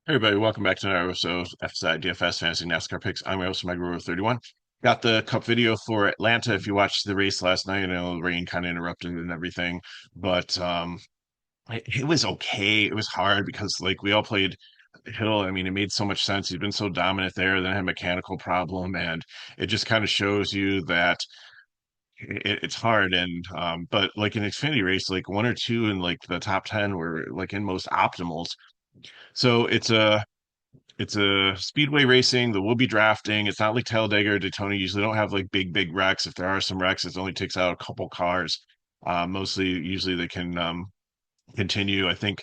Hey everybody, welcome back to another episode of FSI DFS Fantasy NASCAR Picks. I'm your host, Mike 31. Got the Cup video for Atlanta. If you watched the race last night, I know the rain kind of interrupted and everything, but it was okay. It was hard because like we all played Hill. I mean, it made so much sense. He's been so dominant there, then had a mechanical problem, and it just kind of shows you that it's hard. And but like in Xfinity race, like one or two in like the top 10 were like in most optimals. So it's a speedway racing. There will be drafting. It's not like Talladega or Daytona. Usually don't have like big wrecks. If there are some wrecks, it only takes out a couple cars. Mostly, usually they can continue. I think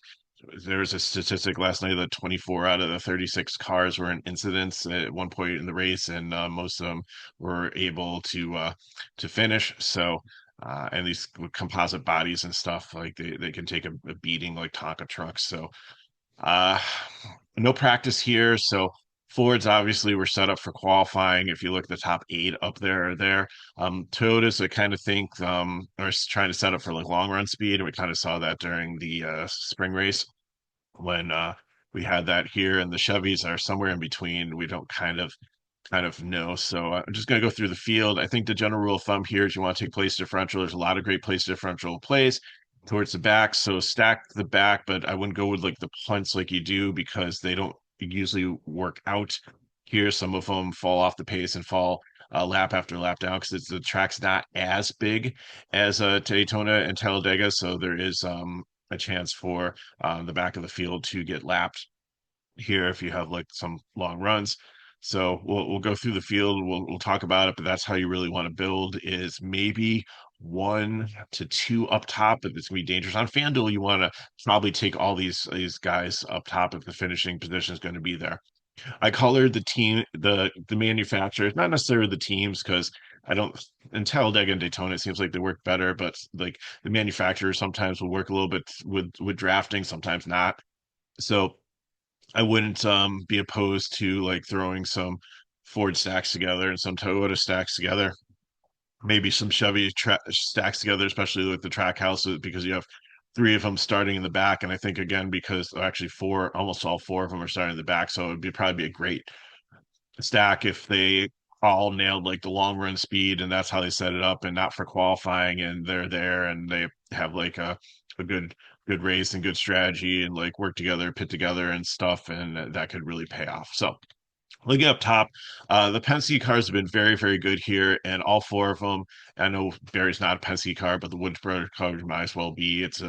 there was a statistic last night that 24 out of the 36 cars were in incidents at one point in the race, and most of them were able to finish. So. And these composite bodies and stuff, like they can take a beating like Tonka trucks. So uh, no practice here, so Fords obviously were set up for qualifying. If you look at the top eight up there. Toyotas, I kind of think are trying to set up for like long run speed, and we kind of saw that during the spring race when we had that here, and the Chevys are somewhere in between. We don't kind of know. So I'm just going to go through the field. I think the general rule of thumb here is you want to take place differential. There's a lot of great place differential plays towards the back. So stack the back, but I wouldn't go with like the punts like you do because they don't usually work out here. Some of them fall off the pace and fall lap after lap down because the track's not as big as Daytona and Talladega. So there is a chance for the back of the field to get lapped here if you have like some long runs. So we'll go through the field. We'll talk about it, but that's how you really want to build is maybe one to two up top, but it's gonna be dangerous. On FanDuel, you want to probably take all these guys up top if the finishing position is going to be there. I colored the team, the manufacturers, not necessarily the teams, because I don't in Talladega and Daytona, it seems like they work better, but like the manufacturers sometimes will work a little bit with drafting, sometimes not. So I wouldn't be opposed to like throwing some Ford stacks together and some Toyota stacks together, maybe some Chevy stacks together, especially with the track houses because you have three of them starting in the back, and I think again because actually four, almost all four of them are starting in the back, so it'd be probably be a great stack if they all nailed like the long run speed and that's how they set it up and not for qualifying and they're there and they have like a good race and good strategy and like work together, pit together and stuff, and that could really pay off. So looking up top, the Penske cars have been very good here, and all four of them. I know Barry's not a Penske car, but the Woods Brothers car might as well be. It's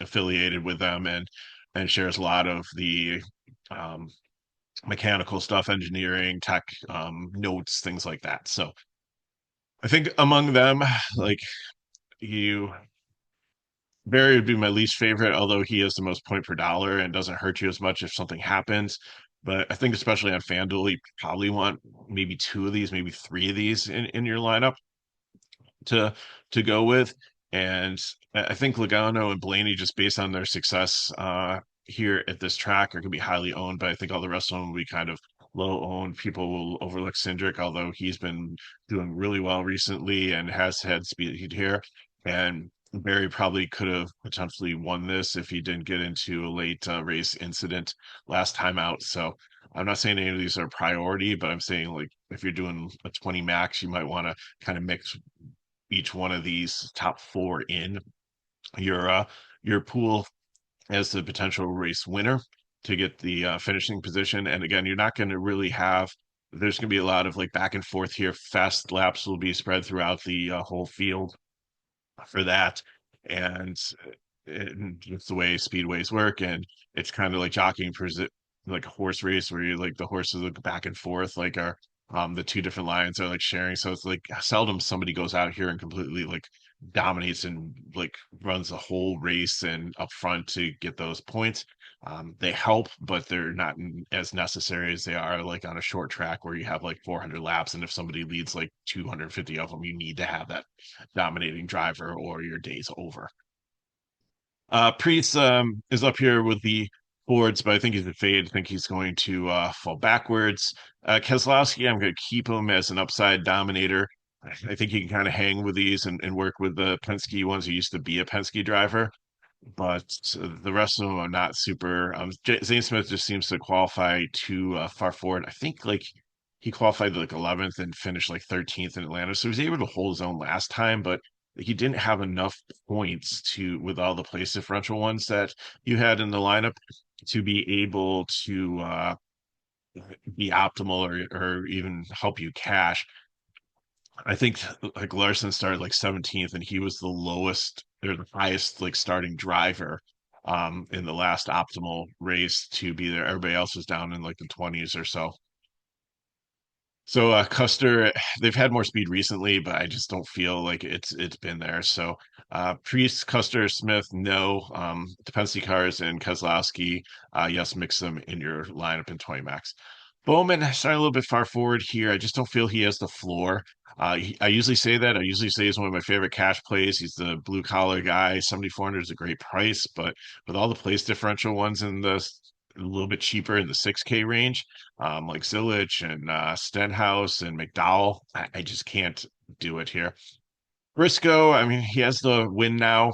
affiliated with them and shares a lot of the um, mechanical stuff, engineering, tech, notes, things like that. So I think among them, like you, Barry would be my least favorite, although he has the most point per dollar and doesn't hurt you as much if something happens. But I think especially on FanDuel, you probably want maybe two of these, maybe three of these in your lineup to to go with. And I think Logano and Blaney, just based on their success here at this track, are going to be highly owned. But I think all the rest of them will be kind of low owned. People will overlook Cindric, although he's been doing really well recently and has had speed here. And Barry probably could have potentially won this if he didn't get into a late race incident last time out. So I'm not saying any of these are a priority, but I'm saying like if you're doing a 20 max, you might want to kind of mix each one of these top four in your uh your pool as the potential race winner to get the finishing position. And again, you're not going to really have there's going to be a lot of like back and forth here. Fast laps will be spread throughout the whole field for that. And it's the way speedways work, and it's kind of like jockeying for like a horse race where you like the horses look back and forth, like are the two different lines are like sharing. So it's like seldom somebody goes out here and completely like dominates and like runs the whole race and up front to get those points. They help, but they're not as necessary as they are like on a short track where you have like 400 laps, and if somebody leads like 250 of them, you need to have that dominating driver or your day's over. Priest is up here with the boards, but I think he's a fade. I think he's going to fall backwards. Keselowski, I'm going to keep him as an upside dominator. I think he can kind of hang with these and work with the Penske ones who used to be a Penske driver. but the rest of them are not super. Zane Smith just seems to qualify too far forward. I think like he qualified like 11th and finished like 13th in Atlanta, so he was able to hold his own last time, but he didn't have enough points to with all the place differential ones that you had in the lineup to be able to be optimal or even help you cash. I think like Larson started like 17th and he was the lowest or the highest like starting driver in the last optimal race to be there. Everybody else was down in like the 20s or so. So Custer, they've had more speed recently, but I just don't feel like it's been there. So Priest, Custer, Smith, no. Dependency cars and Keselowski, yes, mix them in your lineup in 20 max. Bowman starting a little bit far forward here. I just don't feel he has the floor. I usually say that. I usually say he's one of my favorite cash plays. He's the blue collar guy. 7,400 is a great price, but with all the place differential ones in the a little bit cheaper in the 6K range, like Zilich and Stenhouse and McDowell. I just can't do it here. Briscoe, I mean, he has the win now.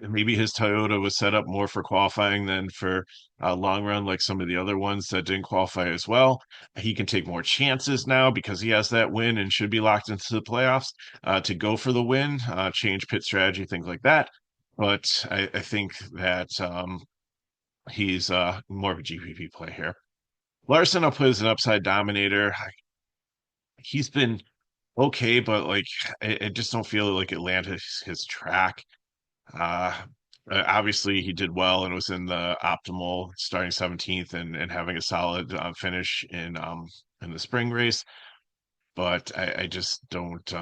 Maybe his Toyota was set up more for qualifying than for long run, like some of the other ones that didn't qualify as well. He can take more chances now because he has that win and should be locked into the playoffs to go for the win, change pit strategy, things like that. But I think that he's more of a GPP play here. Larson, I'll put as an upside dominator. He's been okay, but like I just don't feel like Atlanta's his track. Uh, Obviously he did well and was in the optimal starting 17th and having a solid finish in the spring race, but I just don't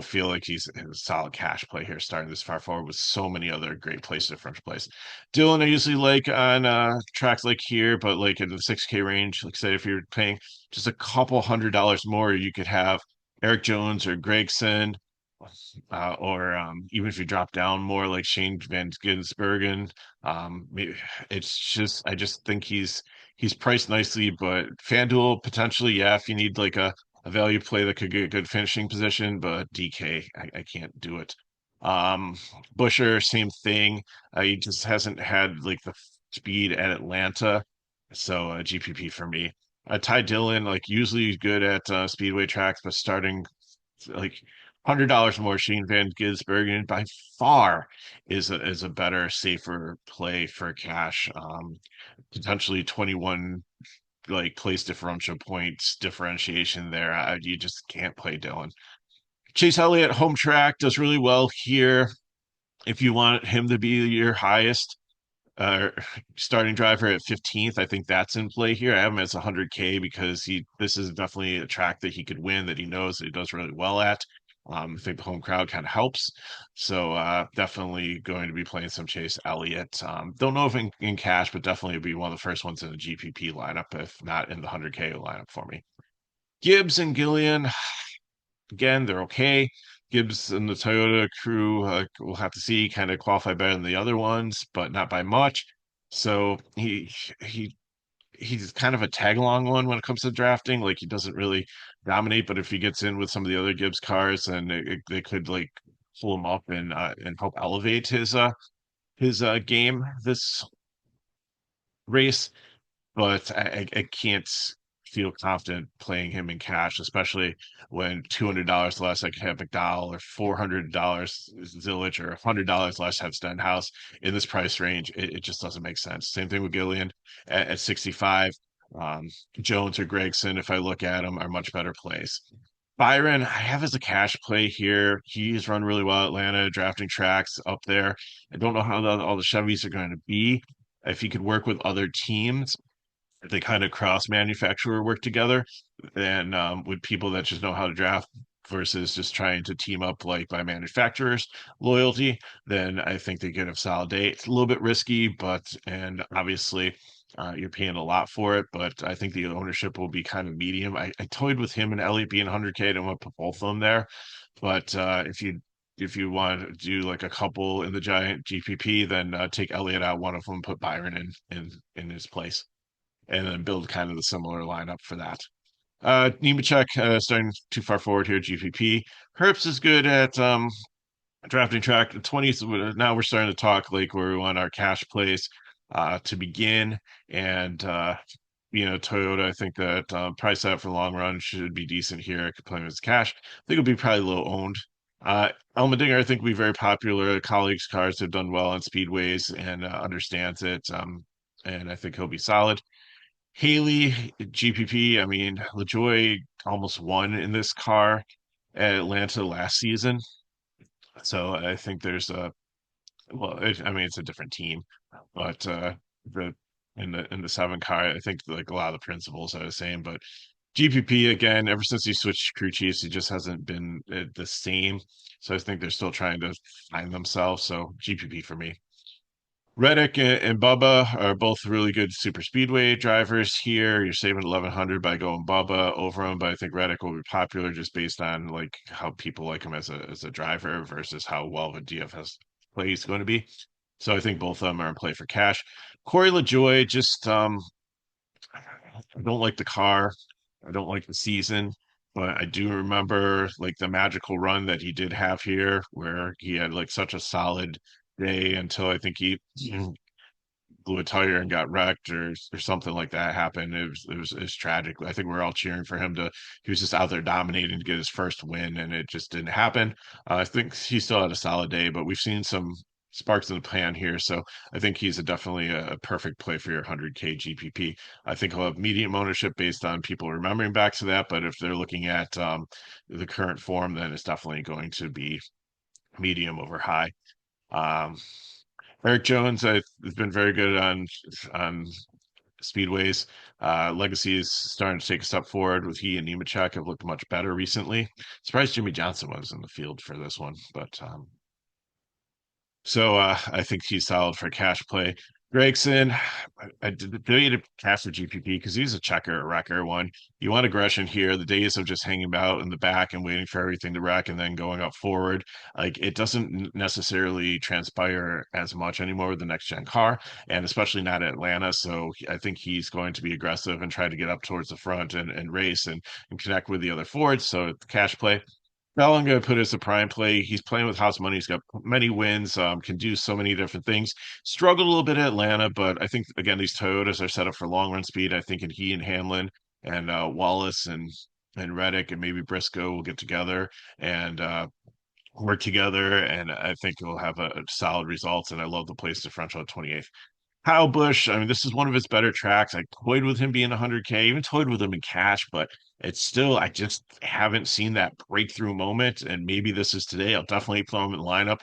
feel like he's a solid cash play here starting this far forward with so many other great place differential plays. Dylan, I usually like on tracks like here, but like in the 6K range, like say if you're paying just a couple $100 more, you could have Eric Jones or Gregson, or even if you drop down more like Shane Van Gisbergen. It's just I just think he's priced nicely, but FanDuel potentially, yeah, if you need like a value play that could get a good finishing position, but DK, I can't do it. Um, Busher, same thing. He just hasn't had like the speed at Atlanta, so GPP for me. Ty Dillon, like usually good at speedway tracks, but starting like $100 more. Shane Van Gisbergen by far is a better, safer play for cash. Potentially 21 like place differential points differentiation there. You just can't play Dylan. Chase Elliott home track does really well here. If you want him to be your highest starting driver at 15th, I think that's in play here. I have him as 100K because this is definitely a track that he could win that he knows that he does really well at. I think the home crowd kind of helps. So definitely going to be playing some Chase Elliott. Don't know if in cash, but definitely be one of the first ones in the GPP lineup, if not in the 100K lineup for me. Gibbs and Gillian, again, they're okay. Gibbs and the Toyota crew, we'll have to see, kind of qualify better than the other ones, but not by much. So he he's kind of a tag along one when it comes to drafting. Like he doesn't really dominate, but if he gets in with some of the other Gibbs cars, then they could like pull him up and help elevate his game this race. But I can't feel confident playing him in cash, especially when $200 less I could have McDowell or $400 Zilich or $100 less have Stenhouse in this price range. It just doesn't make sense. Same thing with Gillian at 65. Um, Jones or Gregson, if I look at them, are much better plays. Byron, I have as a cash play here. He's run really well at Atlanta, drafting tracks up there. I don't know how all the Chevys are going to be. If he could work with other teams, they kind of cross manufacturer work together and with people that just know how to draft versus just trying to team up like by manufacturers loyalty, then I think they get a solid day. It's a little bit risky, but and obviously you're paying a lot for it, but I think the ownership will be kind of medium. I toyed with him and Elliott being 100K. I don't want to put both of them there, but if you want to do like a couple in the giant GPP, then take Elliott out one of them, put Byron in his place and then build kind of the similar lineup for that. Nemechek starting too far forward here, GPP. Herbst is good at drafting track. The 20s, now we're starting to talk like where we want our cash plays to begin. And Toyota, I think that price out for the long run should be decent here. I could play him as cash. I think it'll be probably low owned. Elmedinger, I think, will be very popular. Colleagues' cars have done well on speedways and understands it. And I think he'll be solid. Haley, GPP, I mean, LaJoy almost won in this car at Atlanta last season. So I think there's a I mean, it's a different team, but the in the seven car, I think like a lot of the principles are the same. But GPP again, ever since he switched crew chiefs, he just hasn't been the same. So I think they're still trying to find themselves. So GPP for me. Reddick and Bubba are both really good super speedway drivers here. You're saving 1100 by going Bubba over him, but I think Reddick will be popular just based on like how people like him as a driver versus how well the DFS play is going to be. So I think both of them are in play for cash. Corey LaJoy, just I don't like the car. I don't like the season, but I do remember like the magical run that he did have here where he had like such a solid day until I think he blew a tire and got wrecked or something like that happened. It was tragic. I think we are all cheering for him to. He was just out there dominating to get his first win, and it just didn't happen. I think he still had a solid day, but we've seen some sparks in the pan here, so I think he's definitely a perfect play for your 100K GPP. I think he'll have medium ownership based on people remembering back to that, but if they're looking at the current form, then it's definitely going to be medium over high. Um, Eric Jones has been very good on speedways. Legacy is starting to take a step forward with he and Nemechek have looked much better recently. Surprised Jimmy Johnson was in the field for this one, but I think he's solid for cash play. Gregson, I debated cash for GPP because he's a checker, a wrecker one. You want aggression here. The days of just hanging out in the back and waiting for everything to wreck and then going up forward, like it doesn't necessarily transpire as much anymore with the next gen car, and especially not at Atlanta. So I think he's going to be aggressive and try to get up towards the front and race and connect with the other Fords. So cash play. Now I'm going to put as a prime play. He's playing with house money. He's got many wins, can do so many different things. Struggled a little bit at Atlanta, but I think, again, these Toyotas are set up for long run speed. I think he and Hamlin and Wallace and Reddick and maybe Briscoe will get together and work together. And I think he'll have a solid results. And I love the place differential at 28th. Kyle Busch, I mean, this is one of his better tracks. I toyed with him being 100K, even toyed with him in cash, but it's still, I just haven't seen that breakthrough moment. And maybe this is today. I'll definitely throw him in the lineup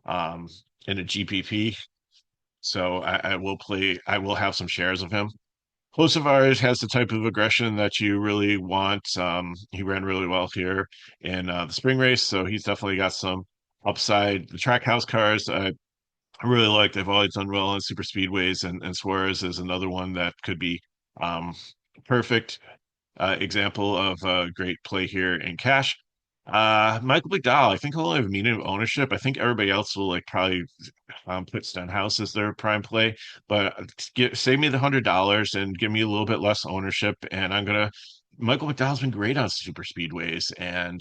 um, in a GPP. So I will have some shares of him. Hocevar has the type of aggression that you really want. He ran really well here in the spring race, so he's definitely got some upside. The track house cars, I really like. They've always done well on super speedways, and Suarez is another one that could be um, perfect example of a great play here in cash. Michael McDowell, I think he'll only have medium ownership. I think everybody else will like probably put Stenhouse as their prime play, but save me the $100 and give me a little bit less ownership, and I'm gonna. Michael McDowell's been great on super speedways, and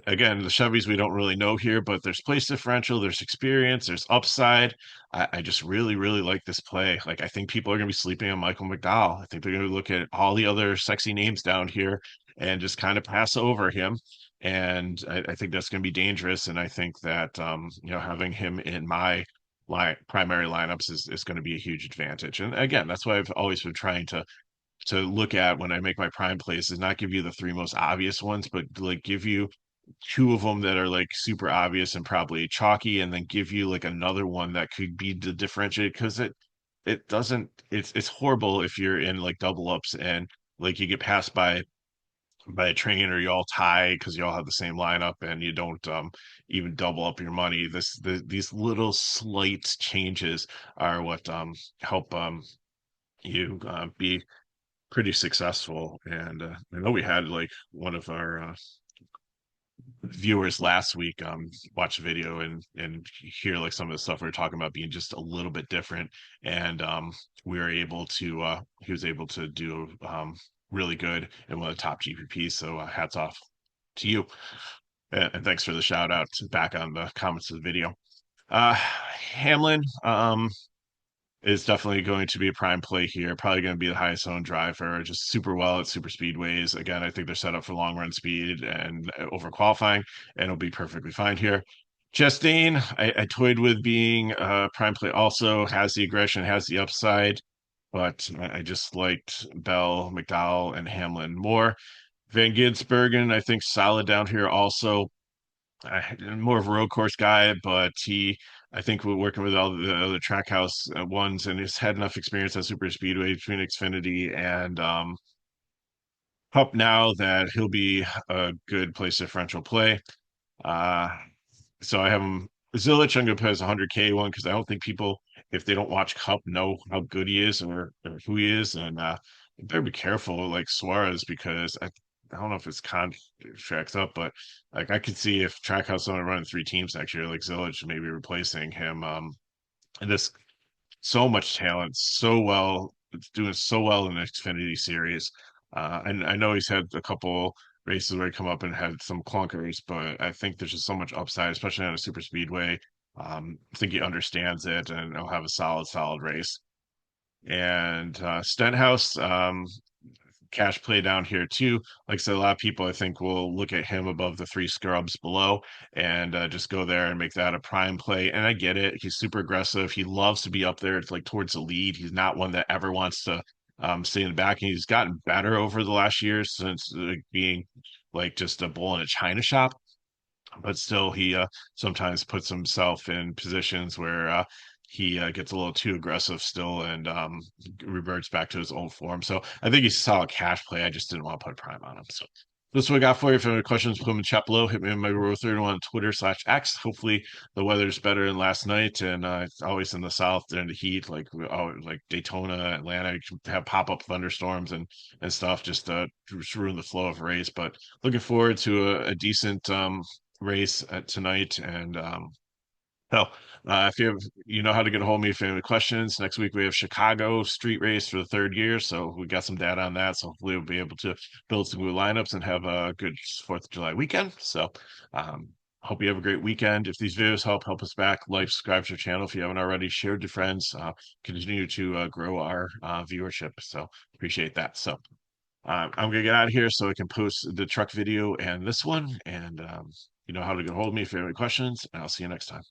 again, the Chevys we don't really know here, but there's place differential, there's experience, there's upside. I just really, really like this play. Like I think people are gonna be sleeping on Michael McDowell. I think they're gonna look at all the other sexy names down here and just kind of pass over him. And I think that's gonna be dangerous. And I think that having him in my primary lineups is going to be a huge advantage. And again, that's why I've always been trying to look at when I make my prime plays is not give you the three most obvious ones, but like give you two of them that are like super obvious and probably chalky, and then give you like another one that could be the differentiate because it doesn't it's horrible if you're in like double ups and like you get passed by a train or you all tie because you all have the same lineup and you don't even double up your money. These little slight changes are what help you be pretty successful. And I know we had like one of our viewers last week watch a video and hear like some of the stuff we were talking about being just a little bit different. And we were able to he was able to do really good in one of the top GPPs. So hats off to you. And thanks for the shout out back on the comments of the video. Hamlin, is definitely going to be a prime play here. Probably going to be the highest owned driver, just super well at super speedways. Again, I think they're set up for long run speed and over qualifying, and it'll be perfectly fine here. Justine, I toyed with being a prime play also, has the aggression, has the upside, but I just liked Bell, McDowell, and Hamlin more. Van Gisbergen, I think solid down here also. More of a road course guy, but I think we're working with all the other trackhouse ones, and he's had enough experience at super speedway between Xfinity and Cup now that he'll be a good place differential play. Uh, so I have him. Zilich, I'm going to put as a 100K one because I don't think people, if they don't watch Cup, know how good he is or who he is. And you better be careful, like Suarez, because I don't know if his contract's up, but like I could see if Trackhouse only running three teams next year, like Zilich maybe replacing him. And this so much talent, so well, it's doing so well in the Xfinity series. And I know he's had a couple races where he come up and had some clunkers, but I think there's just so much upside, especially on a super speedway. I think he understands it and he'll have a solid race. And Stenhouse, cash play down here too. Like I said, a lot of people I think will look at him above the three scrubs below and just go there and make that a prime play. And I get it. He's super aggressive. He loves to be up there. It's like towards the lead. He's not one that ever wants to stay in the back. And he's gotten better over the last years since being like just a bull in a china shop, but still he sometimes puts himself in positions where he gets a little too aggressive still and reverts back to his old form. So I think he's a solid cash play. I just didn't want to put a prime on him. So this is what I got for you. If you have any questions, put them in the chat below. Hit me on my Row 31 on Twitter/X. Hopefully the weather's better than last night, and it's always in the south during the heat, like Daytona, Atlanta. You can have pop-up thunderstorms and stuff just ruin the flow of a race. But looking forward to a decent race tonight. And hell, if you have, you know how to get a hold of me if you have any questions. Next week we have Chicago street race for the third year, so we got some data on that. So hopefully we'll be able to build some good lineups and have a good Fourth of July weekend. So hope you have a great weekend. If these videos help us back, like, subscribe to our channel if you haven't already, share with your friends. Continue to grow our viewership. So appreciate that. So I'm gonna get out of here so I can post the truck video and this one. And you know how to get a hold of me if you have any questions. And I'll see you next time.